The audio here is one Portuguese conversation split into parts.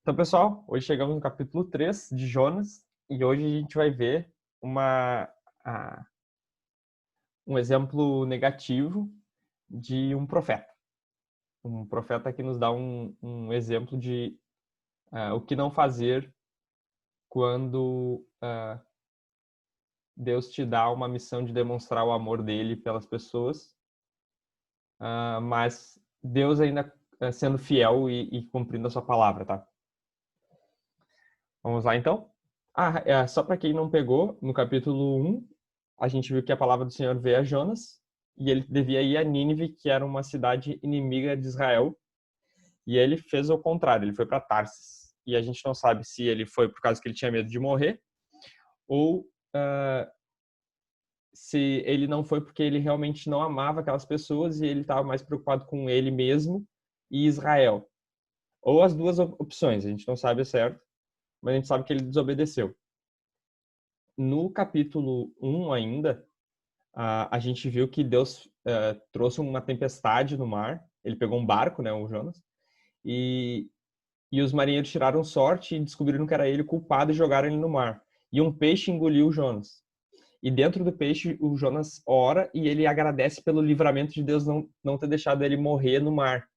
Então, pessoal, hoje chegamos no capítulo 3 de Jonas e hoje a gente vai ver uma, a- um exemplo negativo de um profeta. Um profeta que nos dá um exemplo de o que não fazer quando Deus te dá uma missão de demonstrar o amor dele pelas pessoas, mas Deus ainda sendo fiel e cumprindo a sua palavra, tá? Vamos lá, então? Só para quem não pegou, no capítulo 1, a gente viu que a palavra do Senhor veio a Jonas e ele devia ir a Nínive, que era uma cidade inimiga de Israel, e ele fez o contrário, ele foi para Tarsis. E a gente não sabe se ele foi por causa que ele tinha medo de morrer ou se ele não foi porque ele realmente não amava aquelas pessoas e ele estava mais preocupado com ele mesmo e Israel. Ou as duas opções, a gente não sabe certo, mas a gente sabe que ele desobedeceu. No capítulo 1 ainda, a gente viu que Deus trouxe uma tempestade no mar. Ele pegou um barco, né, o Jonas, e, e os marinheiros tiraram sorte e descobriram que era ele o culpado e jogaram ele no mar. E um peixe engoliu o Jonas. E dentro do peixe, o Jonas ora e ele agradece pelo livramento de Deus não ter deixado ele morrer no mar,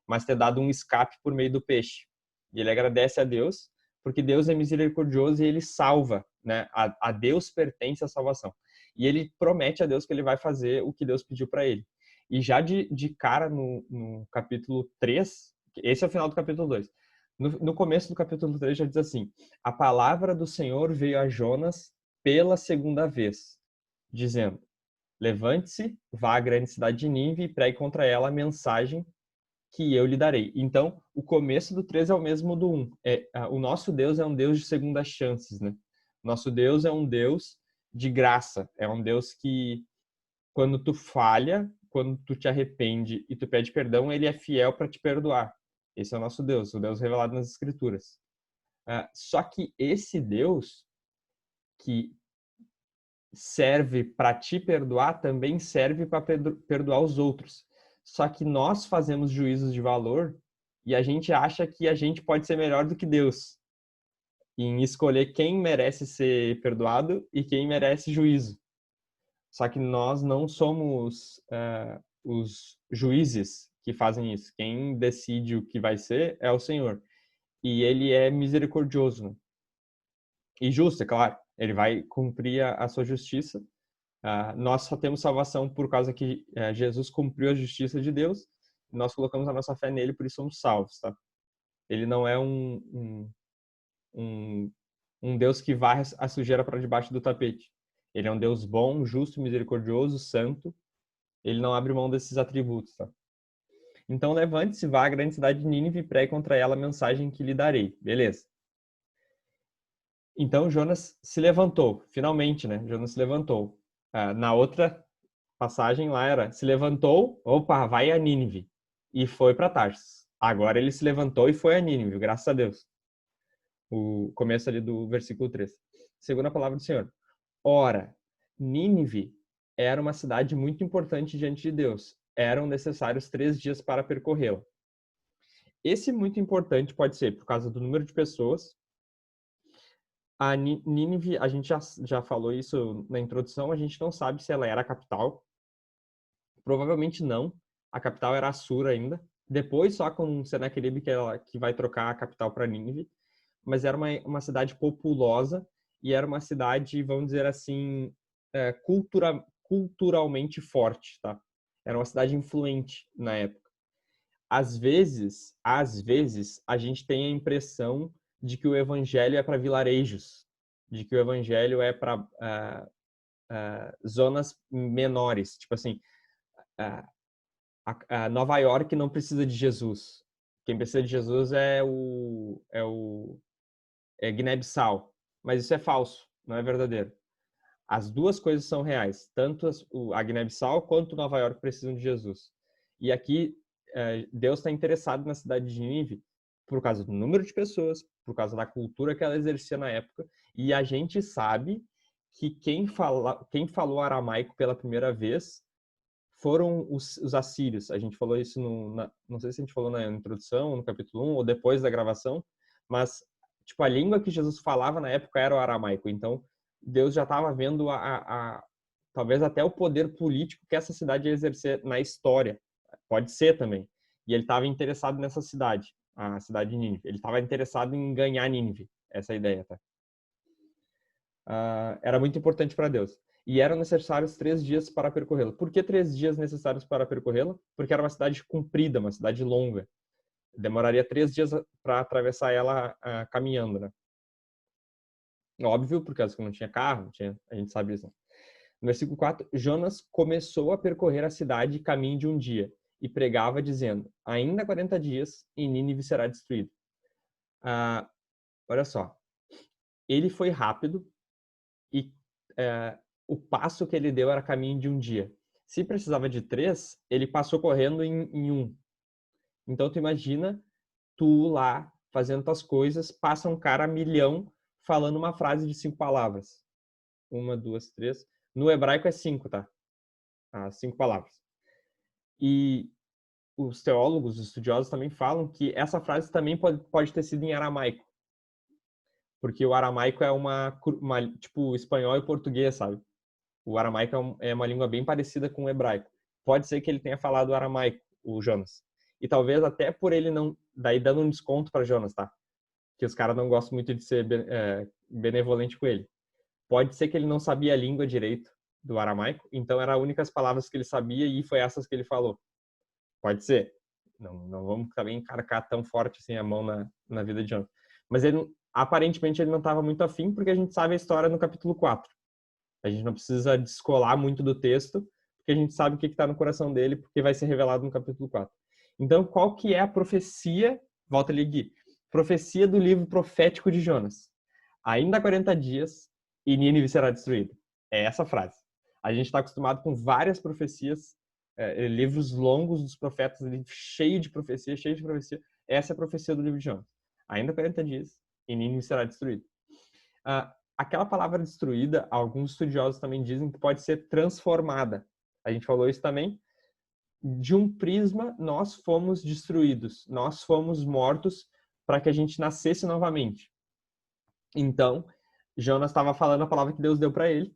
mas ter dado um escape por meio do peixe. E ele agradece a Deus, porque Deus é misericordioso e ele salva, né? A Deus pertence a salvação. E ele promete a Deus que ele vai fazer o que Deus pediu para ele. E já de cara no capítulo 3, esse é o final do capítulo 2. No começo do capítulo 3 já diz assim: a palavra do Senhor veio a Jonas pela segunda vez, dizendo: levante-se, vá à grande cidade de Nínive e pregue contra ela a mensagem que eu lhe darei. Então, o começo do 3 é o mesmo do 1. O nosso Deus é um Deus de segundas chances, né? Nosso Deus é um Deus de graça. É um Deus que, quando tu falha, quando tu te arrepende e tu pede perdão, ele é fiel para te perdoar. Esse é o nosso Deus, o Deus revelado nas Escrituras. Só que esse Deus que serve para te perdoar também serve para perdoar os outros. Só que nós fazemos juízos de valor e a gente acha que a gente pode ser melhor do que Deus em escolher quem merece ser perdoado e quem merece juízo. Só que nós não somos os juízes que fazem isso. Quem decide o que vai ser é o Senhor. E ele é misericordioso, né? E justo, é claro. Ele vai cumprir a sua justiça. Nós só temos salvação por causa que Jesus cumpriu a justiça de Deus. Nós colocamos a nossa fé nele, por isso somos salvos, tá? Ele não é um, um Deus que varre a sujeira para debaixo do tapete. Ele é um Deus bom, justo, misericordioso, santo. Ele não abre mão desses atributos, tá? Então levante-se, vá à grande cidade de Nínive e pregue contra ela a mensagem que lhe darei. Beleza. Então Jonas se levantou, finalmente, né? Jonas se levantou. Na outra passagem lá era: se levantou, opa, vai a Nínive. E foi para Tarsis. Agora ele se levantou e foi a Nínive, graças a Deus. O começo ali do versículo 3. Segundo a palavra do Senhor. Ora, Nínive era uma cidade muito importante diante de Deus. Eram necessários 3 dias para percorrê-la. Esse muito importante pode ser por causa do número de pessoas. A Nínive, a gente já falou isso na introdução, a gente não sabe se ela era a capital. Provavelmente não. A capital era Assur ainda. Depois, só com Senaqueribe, que vai trocar a capital para Nínive. Mas era uma cidade populosa e era uma cidade, vamos dizer assim, culturalmente forte, tá? Era uma cidade influente na época. Às vezes, a gente tem a impressão de que o evangelho é para vilarejos, de que o evangelho é para zonas menores. Tipo assim, uh, a Nova York não precisa de Jesus. Quem precisa de Jesus é Guiné-Bissau. Mas isso é falso, não é verdadeiro. As duas coisas são reais. Tanto a Guiné-Bissau quanto Nova York precisam de Jesus. E aqui, Deus está interessado na cidade de Nínive por causa do número de pessoas, por causa da cultura que ela exercia na época. E a gente sabe que quem falou aramaico pela primeira vez foram os assírios. A gente falou isso não sei se a gente falou na introdução, no capítulo 1, ou depois da gravação, mas tipo, a língua que Jesus falava na época era o aramaico. Então, Deus já estava vendo talvez até o poder político que essa cidade ia exercer na história. Pode ser também. E ele estava interessado nessa cidade, a cidade de Nínive. Ele estava interessado em ganhar Nínive. Essa é a ideia, tá? Era muito importante para Deus. E eram necessários 3 dias para percorrê-la. Por que 3 dias necessários para percorrê-la? Porque era uma cidade comprida, uma cidade longa. Demoraria 3 dias para atravessar ela caminhando, né? Óbvio, por causa que não tinha carro, a gente sabe isso. No versículo 4, Jonas começou a percorrer a cidade caminho de um dia e pregava dizendo, ainda 40 dias e Nínive será destruído. Olha só, ele foi rápido e o passo que ele deu era caminho de um dia. Se precisava de 3, ele passou correndo em 1. Então, tu imagina tu lá fazendo tuas coisas, passa um cara milhão falando uma frase de 5 palavras. 1, 2, 3. No hebraico é 5, tá? 5 palavras. E os teólogos, os estudiosos também falam que essa frase também pode ter sido em aramaico. Porque o aramaico é tipo espanhol e português, sabe? O aramaico é uma língua bem parecida com o hebraico. Pode ser que ele tenha falado aramaico, o Jonas. E talvez até por ele não... Daí dando um desconto para Jonas, tá? Que os caras não gostam muito de ser benevolente com ele. Pode ser que ele não sabia a língua direito do aramaico, então eram as únicas palavras que ele sabia e foi essas que ele falou. Pode ser. Não vamos também encarcar tão forte assim a mão na vida de Jonas. Mas aparentemente ele não estava muito afim, porque a gente sabe a história no capítulo 4. A gente não precisa descolar muito do texto, porque a gente sabe o que está no coração dele, porque vai ser revelado no capítulo 4. Então, qual que é a profecia? Volta ali, Gui. Profecia do livro profético de Jonas. Ainda há 40 dias e Nínive será destruída. É essa frase. A gente está acostumado com várias profecias, livros longos dos profetas, cheio de profecia, cheio de profecia. Essa é a profecia do livro de Jonas. Ainda há 40 dias e Nínive será destruída. Aquela palavra destruída, alguns estudiosos também dizem que pode ser transformada. A gente falou isso também. De um prisma, nós fomos destruídos. Nós fomos mortos para que a gente nascesse novamente. Então, Jonas estava falando a palavra que Deus deu para ele.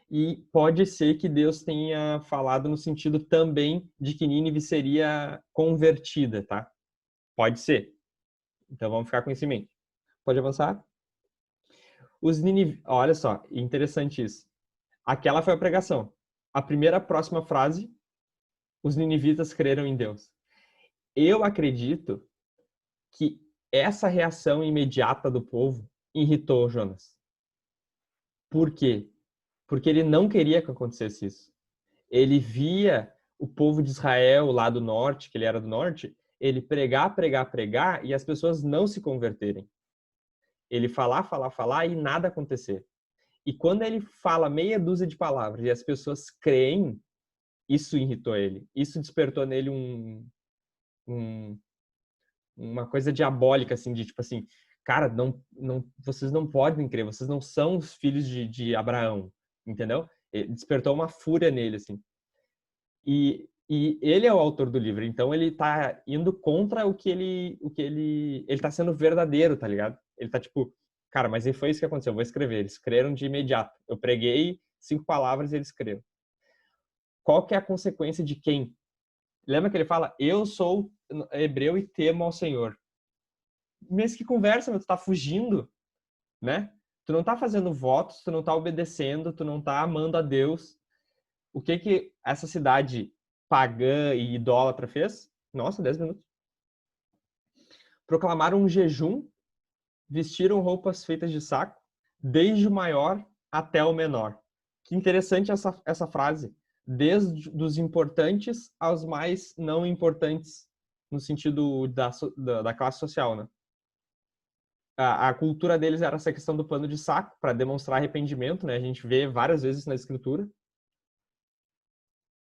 E pode ser que Deus tenha falado no sentido também de que Nínive seria convertida, tá? Pode ser. Então, vamos ficar com isso em mente. Pode avançar? Os Nínive... Olha só, interessante isso. Aquela foi a pregação. A primeira próxima frase, os ninivitas creram em Deus. Eu acredito que essa reação imediata do povo irritou Jonas. Por quê? Porque ele não queria que acontecesse isso. Ele via o povo de Israel lá do norte, que ele era do norte, ele pregar, pregar, pregar e as pessoas não se converterem. Ele falar, falar, falar e nada acontecer. E quando ele fala meia dúzia de palavras e as pessoas creem, isso irritou ele. Isso despertou nele uma coisa diabólica, assim, de tipo assim, cara, vocês não podem crer, vocês não são os filhos de Abraão, entendeu? Ele despertou uma fúria nele, assim. E ele é o autor do livro, então ele tá indo contra o que ele tá sendo verdadeiro, tá ligado? Ele tá tipo, cara, mas foi isso que aconteceu, eu vou escrever. Eles creram de imediato. Eu preguei 5 palavras e eles creram. Qual que é a consequência de quem? Lembra que ele fala, eu sou hebreu e temo ao Senhor. Mas que conversa, meu, tu tá fugindo, né? Tu não tá fazendo votos, tu não tá obedecendo, tu não tá amando a Deus. O que essa cidade pagã e idólatra fez? Nossa, 10 minutos. Proclamaram um jejum, vestiram roupas feitas de saco, desde o maior até o menor. Que interessante essa frase. Desde os importantes aos mais não importantes, no sentido da classe social, né? A cultura deles era essa questão do pano de saco, para demonstrar arrependimento, né? A gente vê várias vezes na escritura.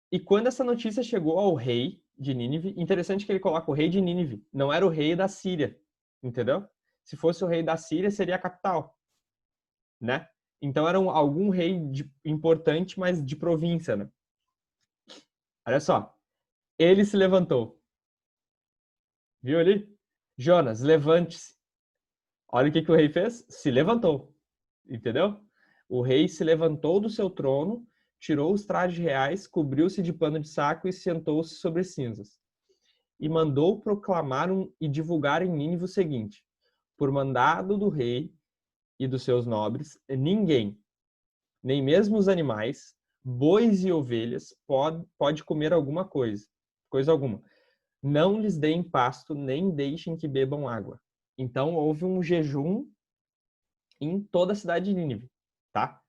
E quando essa notícia chegou ao rei de Nínive, interessante que ele coloca o rei de Nínive, não era o rei da Síria, entendeu? Se fosse o rei da Síria, seria a capital, né? Então era algum rei importante, mas de província, né? Olha só, ele se levantou. Viu ali? Jonas, levante-se. Olha o que o rei fez. Se levantou. Entendeu? O rei se levantou do seu trono, tirou os trajes reais, cobriu-se de pano de saco e sentou-se sobre cinzas. E mandou proclamar e divulgar em Nínive o seguinte: por mandado do rei e dos seus nobres, ninguém, nem mesmo os animais, bois e ovelhas, pode comer alguma coisa alguma. Não lhes deem pasto, nem deixem que bebam água. Então houve um jejum em toda a cidade de Nínive, tá?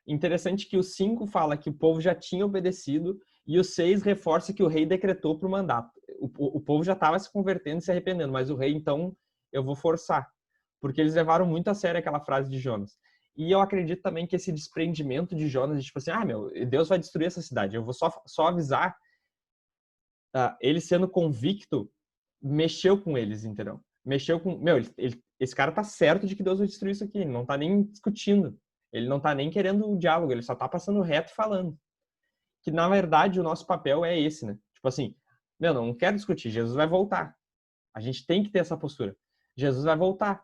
Interessante que o 5 fala que o povo já tinha obedecido e o 6 reforça que o rei decretou para o mandato. O povo já estava se convertendo e se arrependendo, mas o rei, então, eu vou forçar. Porque eles levaram muito a sério aquela frase de Jonas. E eu acredito também que esse desprendimento de Jonas, tipo assim, meu, Deus vai destruir essa cidade, eu vou só avisar, ele sendo convicto, mexeu com eles, entendeu? Mexeu com... Meu, esse cara tá certo de que Deus vai destruir isso aqui, ele não tá nem discutindo. Ele não tá nem querendo o diálogo, ele só tá passando reto e falando. Que, na verdade, o nosso papel é esse, né? Tipo assim, meu, não quero discutir, Jesus vai voltar. A gente tem que ter essa postura. Jesus vai voltar.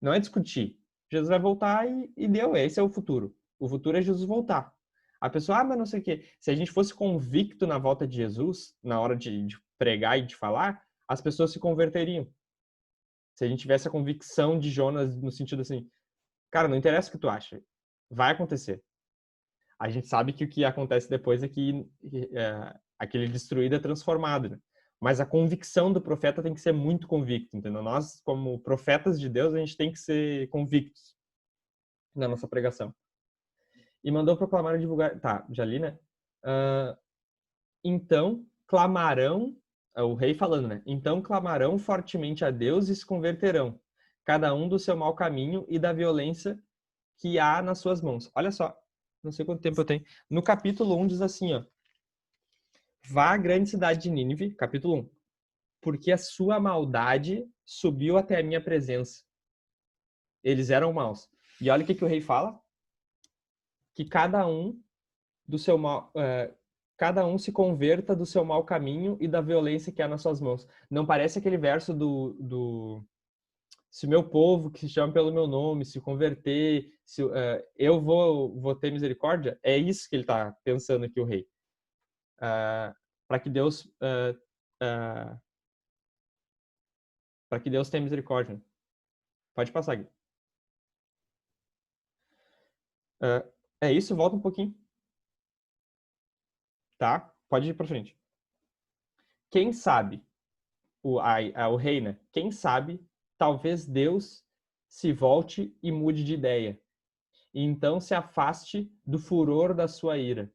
Não é discutir. Jesus vai voltar e deu, esse é o futuro. O futuro é Jesus voltar. A pessoa, mas não sei o quê. Se a gente fosse convicto na volta de Jesus, na hora de pregar e de falar, as pessoas se converteriam. Se a gente tivesse a convicção de Jonas no sentido assim, cara, não interessa o que tu acha, vai acontecer. A gente sabe que o que acontece depois é que aquele destruído é transformado, né? Mas a convicção do profeta tem que ser muito convicto, entendeu? Nós, como profetas de Deus, a gente tem que ser convictos na nossa pregação. E mandou proclamar e divulgar... Tá, já li, né? Uh, então, clamarão... O rei falando, né? Então clamarão fortemente a Deus e se converterão, cada um do seu mau caminho e da violência que há nas suas mãos. Olha só, não sei quanto tempo eu tenho. No capítulo 1 diz assim, ó. Vá à grande cidade de Nínive, capítulo 1, porque a sua maldade subiu até a minha presença. Eles eram maus. E olha o que o rei fala. Que cada um do seu mal... cada um se converta do seu mau caminho e da violência que há nas suas mãos. Não parece aquele verso do se o meu povo, que se chama pelo meu nome, se converter, eu vou ter misericórdia? É isso que ele está pensando aqui, o rei. Para que Deus para que Deus tenha misericórdia. Pode passar, Gui. É isso, volta um pouquinho. Tá? Pode ir para frente. Quem sabe, o rei, né? Quem sabe, talvez Deus se volte e mude de ideia. E então se afaste do furor da sua ira,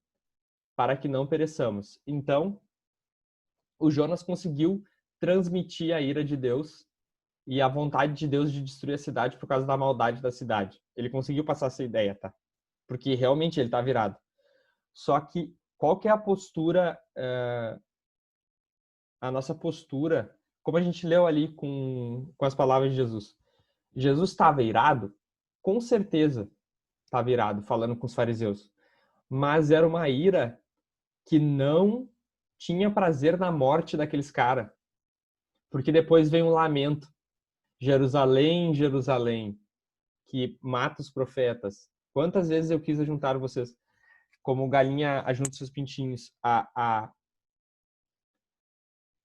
para que não pereçamos. Então, o Jonas conseguiu transmitir a ira de Deus e a vontade de Deus de destruir a cidade por causa da maldade da cidade. Ele conseguiu passar essa ideia, tá? Porque realmente ele tá virado. Só que qual que é a postura, a nossa postura, como a gente leu ali com as palavras de Jesus. Jesus estava irado? Com certeza estava irado, falando com os fariseus. Mas era uma ira que não tinha prazer na morte daqueles caras. Porque depois vem um lamento. Jerusalém, Jerusalém, que mata os profetas. Quantas vezes eu quis juntar vocês, como galinha ajunta seus pintinhos,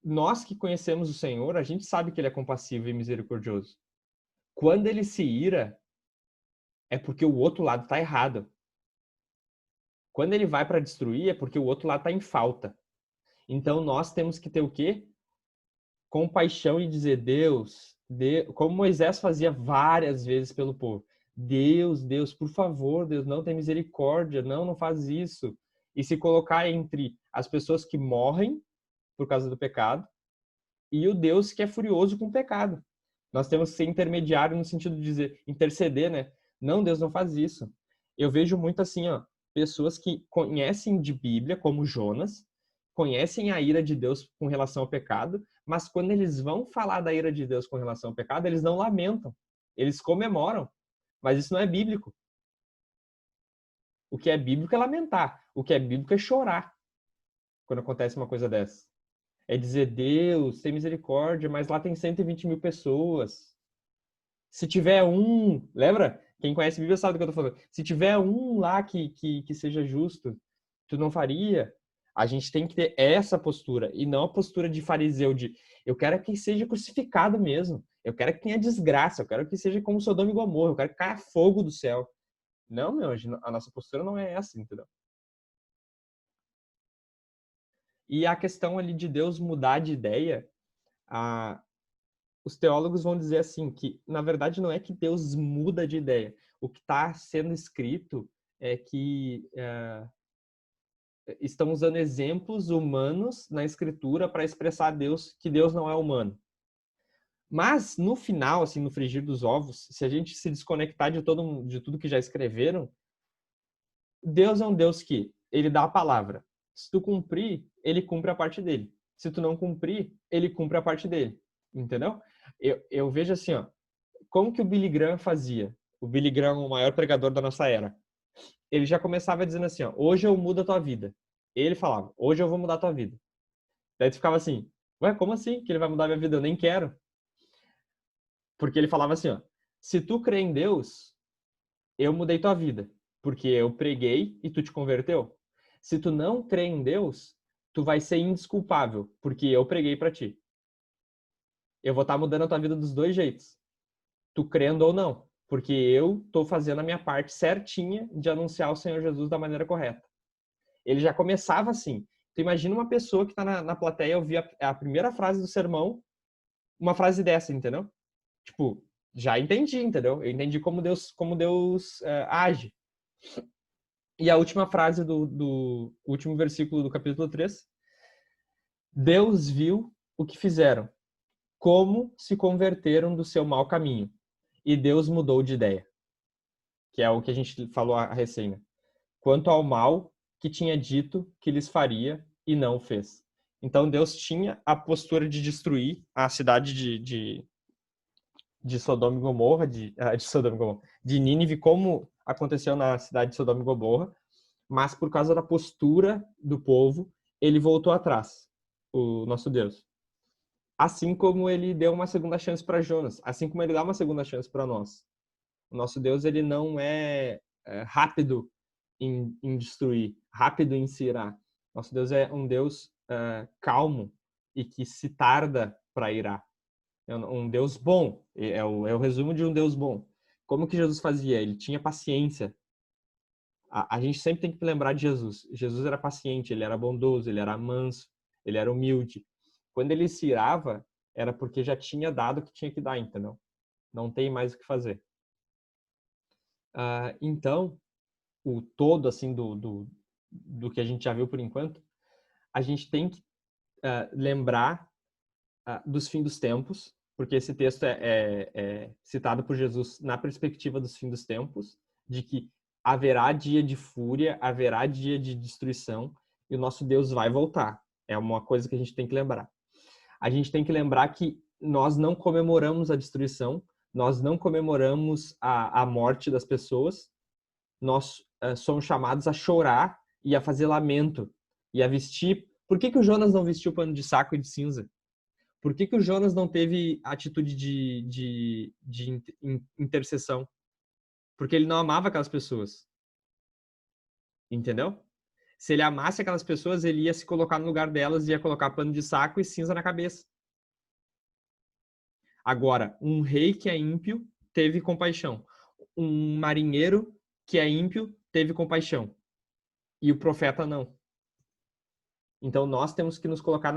Nós que conhecemos o Senhor, a gente sabe que Ele é compassivo e misericordioso. Quando Ele se ira, é porque o outro lado está errado. Quando Ele vai para destruir, é porque o outro lado está em falta. Então nós temos que ter o quê? Compaixão e dizer, Deus, como Moisés fazia várias vezes pelo povo. Deus, por favor, Deus, não tem misericórdia, não faz isso. E se colocar entre as pessoas que morrem por causa do pecado e o Deus que é furioso com o pecado. Nós temos que ser intermediário no sentido de dizer, interceder, né? Não, Deus não faz isso. Eu vejo muito assim, ó, pessoas que conhecem de Bíblia, como Jonas, conhecem a ira de Deus com relação ao pecado, mas quando eles vão falar da ira de Deus com relação ao pecado, eles não lamentam, eles comemoram. Mas isso não é bíblico. O que é bíblico é lamentar, o que é bíblico é chorar quando acontece uma coisa dessa. É dizer, Deus, tem misericórdia, mas lá tem 120 mil pessoas. Se tiver um, lembra? Quem conhece a Bíblia sabe do que eu tô falando. Se tiver um lá que seja justo, tu não faria? A gente tem que ter essa postura e não a postura de fariseu de eu quero que seja crucificado mesmo. Eu quero que tenha desgraça, eu quero que seja como Sodoma e Gomorra, eu quero que caia fogo do céu. Não, meu, a nossa postura não é essa, entendeu? E a questão ali de Deus mudar de ideia, a, os teólogos vão dizer assim, que na verdade não é que Deus muda de ideia. O que está sendo escrito é que estão usando exemplos humanos na escritura para expressar Deus, que Deus não é humano. Mas no final, assim, no frigir dos ovos, se a gente se desconectar de tudo que já escreveram, Deus é um Deus que ele dá a palavra. Se tu cumprir, ele cumpre a parte dele. Se tu não cumprir, ele cumpre a parte dele. Entendeu? Eu vejo assim, ó, como que o Billy Graham fazia? O Billy Graham, o maior pregador da nossa era. Ele já começava dizendo assim, ó, hoje eu mudo a tua vida. Ele falava, hoje eu vou mudar a tua vida. Daí tu ficava assim, ué, como assim que ele vai mudar a minha vida? Eu nem quero. Porque ele falava assim, ó, se tu crê em Deus, eu mudei tua vida, porque eu preguei e tu te converteu. Se tu não crê em Deus, tu vai ser indesculpável, porque eu preguei para ti. Eu vou estar mudando a tua vida dos dois jeitos, tu crendo ou não, porque eu estou fazendo a minha parte certinha de anunciar o Senhor Jesus da maneira correta. Ele já começava assim. Tu imagina uma pessoa que está na plateia ouvir a primeira frase do sermão, uma frase dessa, entendeu? Tipo, já entendi, entendeu? Eu entendi como Deus age. E a última frase do último versículo do capítulo 3. Deus viu o que fizeram, como se converteram do seu mau caminho. E Deus mudou de ideia. Que é o que a gente falou a recém. Quanto ao mal que tinha dito que lhes faria e não fez. Então Deus tinha a postura de destruir a cidade de Sodoma e Gomorra, de Nínive, como aconteceu na cidade de Sodoma e Gomorra, mas por causa da postura do povo, ele voltou atrás, o nosso Deus. Assim como ele deu uma segunda chance para Jonas, assim como ele dá uma segunda chance para nós. O nosso Deus, ele não é rápido em destruir, rápido em se irar. Nosso Deus é um Deus calmo e que se tarda para irar. É um Deus bom, é o resumo de um Deus bom. Como que Jesus fazia? Ele tinha paciência. A gente sempre tem que lembrar de Jesus. Jesus era paciente, ele era bondoso, ele era manso, ele era humilde. Quando ele se irava, era porque já tinha dado o que tinha que dar, entendeu? Não tem mais o que fazer. Então, o todo, assim, do que a gente já viu por enquanto, a gente tem que lembrar dos fins dos tempos, porque esse texto é citado por Jesus na perspectiva dos fins dos tempos, de que haverá dia de fúria, haverá dia de destruição, e o nosso Deus vai voltar. É uma coisa que a gente tem que lembrar. A gente tem que lembrar que nós não comemoramos a destruição, nós não comemoramos a morte das pessoas, nós somos chamados a chorar e a fazer lamento e a vestir. Por que o Jonas não vestiu pano de saco e de cinza? Por que o Jonas não teve atitude de intercessão? Porque ele não amava aquelas pessoas. Entendeu? Se ele amasse aquelas pessoas, ele ia se colocar no lugar delas e ia colocar pano de saco e cinza na cabeça. Agora, um rei que é ímpio teve compaixão. Um marinheiro que é ímpio teve compaixão. E o profeta não. Então, nós temos que nos colocar